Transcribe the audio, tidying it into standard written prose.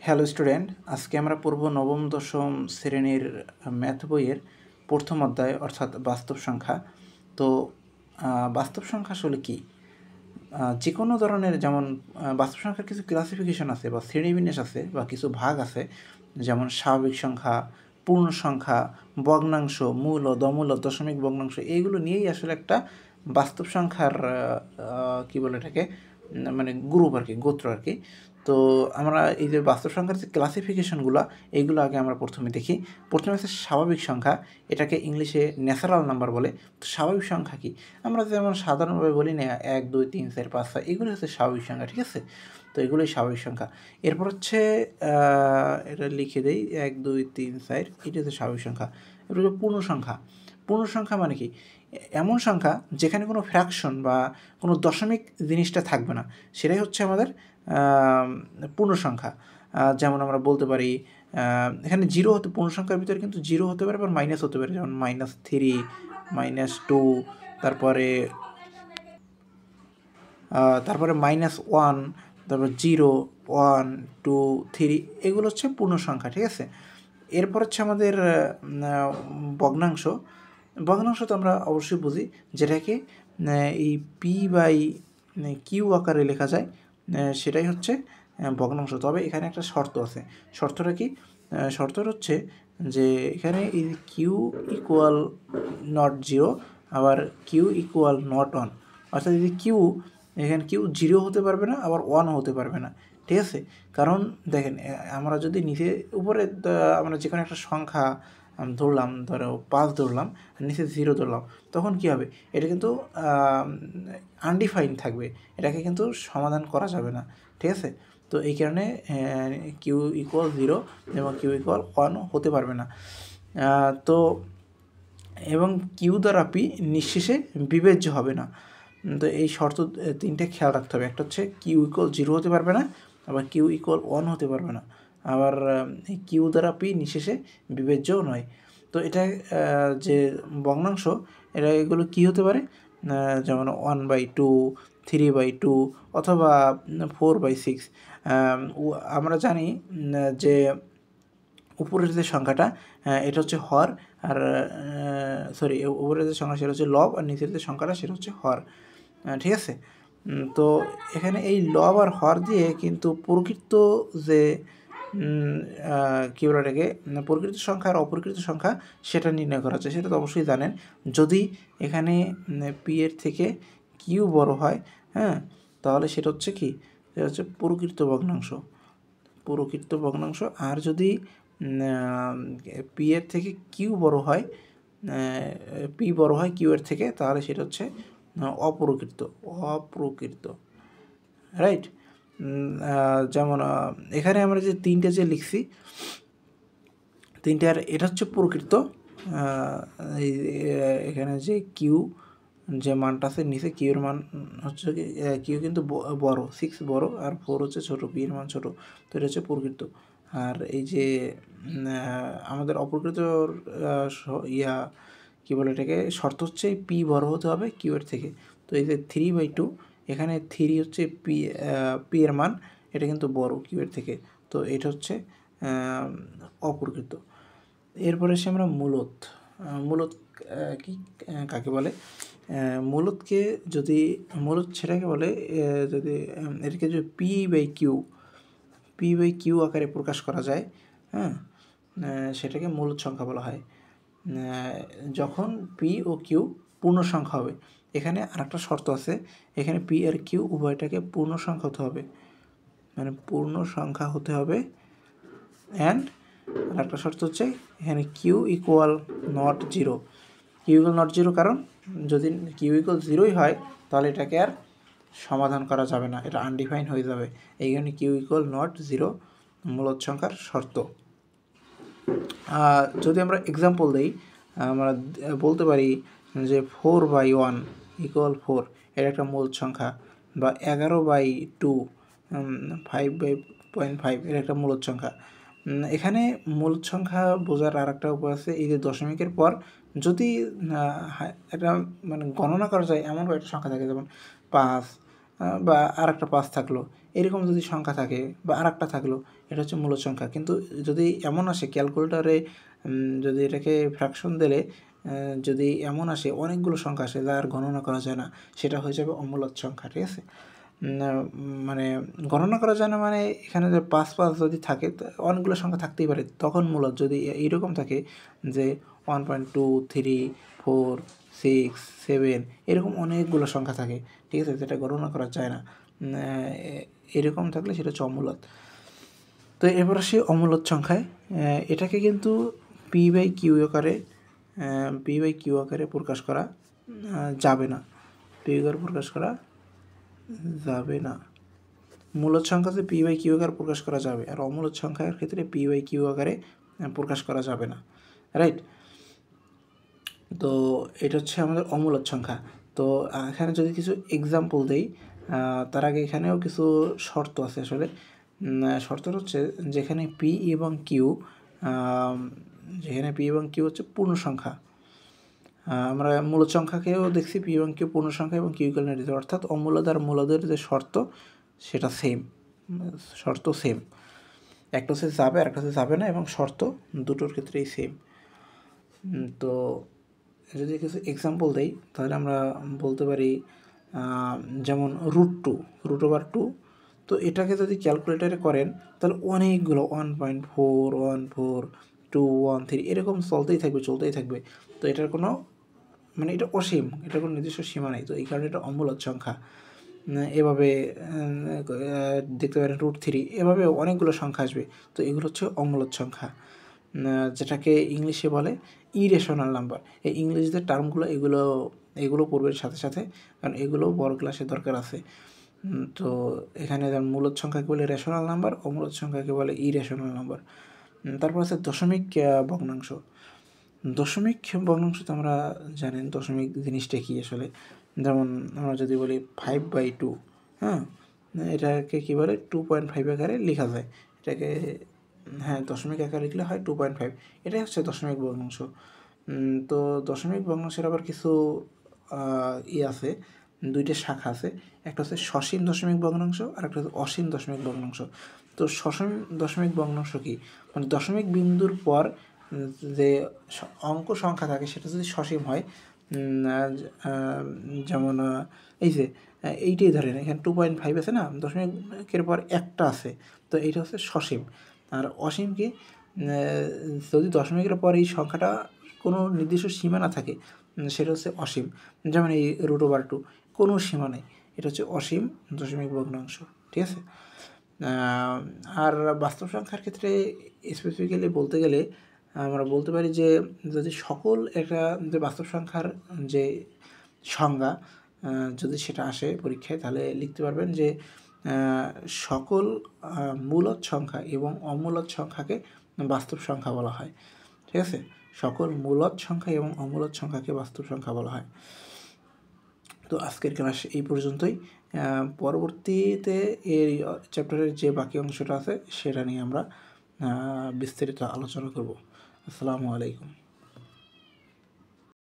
Hello student, আজকে আমরা পড়ব নবম দশম শ্রেণীর ম্যাথ বইয়ের প্রথম অধ্যায় অর্থাৎ বাস্তব সংখ্যা। তো বাস্তব সংখ্যা আসলে কী? যে কোনো ধরনের যেমন বাস্তব সংখ্যার কিছু ক্লাসিফিকেশন আছে বা শ্রেণীবিন্যাস আছে বা কিছু ভাগ আছে, যেমন স্বাভাবিক সংখ্যা, পূর্ণ সংখ্যা, ভগ্নাংশ, মূল ও দমূল ও দশমিক ভগ্নাংশ, এইগুলো নিয়েই আসলে একটা বাস্তব সংখ্যার কী বলে এটাকে মানে গ্রুপ আর কি, গোত্র আর কি। তো আমরা এই যে বাস্তব সংখ্যার যে ক্লাসিফিকেশনগুলো, এইগুলো আগে আমরা প্রথমে দেখি। প্রথমে হচ্ছে স্বাভাবিক সংখ্যা, এটাকে ইংলিশে ন্যাচারাল নাম্বার বলে। তো স্বাভাবিক সংখ্যা কি? আমরা যেমন সাধারণভাবে বলি না 1 2 3 4 5 6, এগুলো হচ্ছে স্বাভাবিক সংখ্যা, ঠিক আছে? তো এগুলোই স্বাভাবিক সংখ্যা। এরপর হচ্ছে এটা লিখে দেই 1 2 3 4, এটা হচ্ছে স্বাভাবিক সংখ্যা। এরপর হচ্ছে পূর্ণ সংখ্যা। পূর্ণ সংখ্যা মানে কি? এমন সংখ্যা যেখানে কোনো ফ্র্যাকশন বা কোনো দশমিক জিনিসটা থাকবে না, সেটাই হচ্ছে আমাদের পূর্ণ সংখ্যা। যেমন আমরা বলতে পারি এখানে জিরো হতে, পূর্ণ সংখ্যার ভিতরে কিন্তু জিরো হতে পারে, আবার মাইনাস হতে পারে, যেমন -3, -2, তারপরে -1, তারপর 0 1 2 3, এগুলো হচ্ছে পূর্ণ সংখ্যা, ঠিক আছে? এরপর হচ্ছে আমাদের ভগ্নাংশ। ভগ্নাংশ তো আমরা অবশ্যই বুঝি, যেটাকে এই P/Q আকারে লেখা যায়, সেটাই হচ্ছে ভগ্নাংশ। তবে এখানে একটা শর্ত আছে। শর্তটা কি? শর্তটা হচ্ছে যে এখানে এই কিউ ইকুয়াল নট 0, আবার কিউ ইকুয়াল নট 1, অর্থাৎ এই কিউ, এখানে কিউ 0 হতে পারবে না, আবার 1ও হতে পারবে না, ঠিক আছে? কারণ দেখেন, আমরা যদি নিচে উপরে আমরা যে কোনো একটা সংখ্যা ধরলাম, ধরো 5 ধরলাম, নিচে 0 ধরলাম, তখন কী হবে? এটা কিন্তু আনডিফাইন থাকবে, এটাকে কিন্তু সমাধান করা যাবে না, ঠিক আছে? তো এই কারণে কিউ ইকুয়াল 0 এবং কিউ ইকুয়াল 1 হতে পারবে না। তো এবং কিউ দ্বারা পি নিঃশেষে বিবেচ্য হবে না। তো এই শর্ত তিনটে খেয়াল রাখতে হবে। একটা হচ্ছে কিউ ইকুয়াল 0 হতে পারবে না, আবার কিউ ইকুয়াল 1 হতে পারবে না, আবার কিউ দ্বারা পি নিঃশেষে বিবেচ্যও নয়। তো এটা যে ভগ্নাংশ, এগুলো কী হতে পারে? যেমন 1/2, 3/2, অথবা 4/6। আমরা জানি যে উপরের যে সংখ্যাটা, এটা হচ্ছে হর, আর উপরের যে সংখ্যা সেটা হচ্ছে লব, আর নিচের যে সংখ্যাটা সেটা হচ্ছে হর, ঠিক আছে? তো এখানে এই লব আর হর দিয়ে কিন্তু প্রকৃত যে কী বলে এটাকে, প্রকৃত সংখ্যা আর অপ্রকৃত সংখ্যা সেটা নির্ণয় করা যায়। সেটা তো অবশ্যই জানেন। যদি এখানে পি এর থেকে কিউ বড় হয়, হ্যাঁ, তাহলে সেটা হচ্ছে কি? সেটা হচ্ছে প্রকৃত ভগ্নাংশ, প্রকৃত ভগ্নাংশ। আর যদি পি এর থেকে কিউ বড় হয়, পি বড় হয় কিউ এর থেকে, তাহলে সেটা হচ্ছে অপ্রকৃত, রাইট? যেমন এখানে আমরা যে তিনটে যে লিখছি, তিনটার এটা হচ্ছে প্রকৃত। এখানে যে কিউ যে মানটা আছে নিচে, কিউর মান হচ্ছে কিউ কিন্তু বড়, 6 বড়, আর 4 হচ্ছে ছোটো, পি এর মান ছোটো, তো এটা হচ্ছে প্রকৃত। আর এই যে আমাদের অপ্রকৃত কী বলে এটাকে, শর্ত হচ্ছে পি বড় হতে হবে কিউ এর থেকে। তো এই যে 3/2, এখানে 3 হচ্ছে পি এর মান, এটা কিন্তু বড় কিউ এর থেকে, তো এটা হচ্ছে অপ্রকৃত। এরপরে এসে আমরা মূলত। মূলত কি কাকে বলে? মূলতকে যদি মূলত সেটাকে বলে, যদি এটাকে যদি পি/কিউ আকারে প্রকাশ করা যায়, হ্যাঁ, সেটাকে মূলত সংখ্যা বলা হয়। যখন পি ও কিউ পূর্ণ সংখ্যা হবে। এখানে আরেকটা শর্ত আছে, এখানে পি আর কিউ উভয়টাকে পূর্ণ সংখ্যা হতে হবে, মানে পূর্ণ সংখ্যা হতে হবে। অ্যান্ড আরেকটা শর্ত হচ্ছে এখানে Q equal not 0। Q equal not 0 কারণ যদি কিউ ইকুয়াল 0ই হয়, তাহলে এটাকে আর সমাধান করা যাবে না, এটা আনডিফাইন হয়ে যাবে। এই কারণে কিউ ইকুয়াল নট 0 মূলত সংখ্যার শর্ত। যদি আমরা এক্সাম্পল দিই, আমরা বলতে পারি যে 4/1 ইকুয়াল 4, এটা একটা মূলত সংখ্যা, বা 11/2, 5/5, এটা একটা মূলত সংখ্যা। এখানে মূলত সংখ্যা বোঝার আর একটা উপায় আছে, এই যে দশমিকের পর যদি এটা মানে গণনা করা যায় এমন একটা সংখ্যা থাকে, যেমন 5, বা আর একটা 5 থাকলো, এরকম যদি সংখ্যা থাকে বা আরেকটা থাকলো, এটা হচ্ছে মূলদ সংখ্যা। কিন্তু যদি এমন আসে ক্যালকুলেটরে যদি এটাকে ফ্র্যাকশন দিলে যদি এমন আসে অনেকগুলো সংখ্যা আসে যা আর গণনা করা যায় না, সেটা হয়ে যাবে অমূলদ সংখ্যা, ঠিক আছে? মানে গণনা করা যায় না মানে এখানে যে 5 যদি থাকে অনেকগুলো সংখ্যা থাকতেই পারে, তখন মূলদ। যদি এইরকম থাকে যে 1.2 3 4 6 7 এরকম অনেকগুলো সংখ্যা থাকে, ঠিক আছে, যেটা গণনা করা যায় না, এরকম থাকলে সেটা হচ্ছে অমূলদ। তো এবার আসি অমূলদ সংখ্যায়। এটাকে কিন্তু p/q আকারে প্রকাশ করা যাবে না। প্রকাশ করা যাবে না। মূলদ সংখ্যাতে p/q আকারে প্রকাশ করা যাবে, আর অমূলদ সংখ্যার ক্ষেত্রে p/q আকারে প্রকাশ করা যাবে না, রাইট? তো এটা হচ্ছে আমাদের অমূলদ সংখ্যা। তো এখানে যদি কিছু এক্সাম্পল দেই, তার আগে এখানেও কিছু শর্ত আছে আসলে। শর্তটা হচ্ছে যেখানে p এবং q হচ্ছে পূর্ণ সংখ্যা। আমরা মূলদ সংখ্যাকেও দেখছি p এবং q পূর্ণ সংখ্যা এবং q ইকুয়াল নির্দিষ্ট, অর্থাৎ অমূলদ আর মূলদের যে শর্ত সেটা সেম, শর্ত সেম। একটা হচ্ছে যাবে আর একটা হচ্ছে যাবে না, এবং শর্ত দুটোর ক্ষেত্রেই সেম। তো যদি কিছু এক্সাম্পল দেই তাহলে আমরা বলতে পারি যেমন √2 তো এটাকে যদি ক্যালকুলেটারে করেন তাহলে অনেকগুলো 1.4 1.4 2 1 3 এরকম চলতেই থাকবে। তো এটার কোনো মানে এটা অসীম, এটার কোনো নির্দিষ্ট সীমা নেই। তো এই কারণে এটা অমূলদ সংখ্যা। এভাবে দেখতে পারেন √3, এভাবে অনেকগুলো সংখ্যা আসবে। তো এগুলো হচ্ছে অমূলদ সংখ্যা, যেটাকে ইংলিশে বলে ইরেশনাল নাম্বার। এই ইংলিশদের টার্মগুলো এগুলো পড়বেন সাথে সাথে, কারণ এগুলো বড় ক্লাসে দরকার আছে। তো এখানে মূলদ সংখ্যাকে বলে রেশনাল নাম্বার, অমূলদ সংখ্যাকে বলে ইরেশনাল নাম্বার। তারপর আছে দশমিক ভগ্নাংশ। দশমিক ভগ্নাংশ তো আমরা জানেন দশমিক জিনিসটা কী আসলে। যেমন আমরা যদি বলি 5/2, হ্যাঁ, এটাকে কী বলে 2.5 আকারে লেখা যায়। এটাকে দশমিক আকারে লিখলে হয় 2.5। এটাই হচ্ছে দশমিক ভগ্নাংশ। তো দশমিক ভগ্নাংশের আবার কিছু আছে, দুইটা শাখা আছে। একটা হচ্ছে সসীম দশমিক ভগ্নাংশ আর একটা হচ্ছে অসীম দশমিক ভগ্নাংশ। তো সসীম দশমিক ভগ্নাংশ কি, মানে দশমিক বিন্দুর পর যে অঙ্ক সংখ্যা থাকে সেটা যদি সসীম হয়, যেমন এই যে এইটাই ধরেন, এখানে 2.5 আছে না, দশমিকের পর একটা আছে, তো এইটা হচ্ছে সসীম। আর অসীম কি, যদি দশমিকের পর এই সংখ্যাটা কোনো নির্দিষ্ট সীমা না থাকে সেটা হচ্ছে অসীম। যেমন এই √2 কোনো সীমা নেই, এটা হচ্ছে অসীম দশমিক ভগ্নাংশ, ঠিক আছে? আর বাস্তব সংখ্যার ক্ষেত্রে স্পেসিফিক্যালি বলতে গেলে আমরা বলতে পারি যে যদি সকল একটা যে বাস্তব সংখ্যার যে সংজ্ঞা যদি সেটা আসে পরীক্ষায়, তাহলে লিখতে পারবেন যে সকল মূলদ সংখ্যা এবং অমূলদ সংখ্যাকে বাস্তব সংখ্যা বলা হয়, ঠিক আছে? সকল মূলদ সংখ্যা এবং অমূলদ সংখ্যাকে বাস্তব সংখ্যা বলা হয়। তো আজকের ক্লাস এই পর্যন্তই। পরবর্তীতে এই চ্যাপ্টারের যে বাকি অংশটা আছে সেটা নিয়ে আমরা বিস্তারিত আলোচনা করব। আসসালামু আলাইকুম।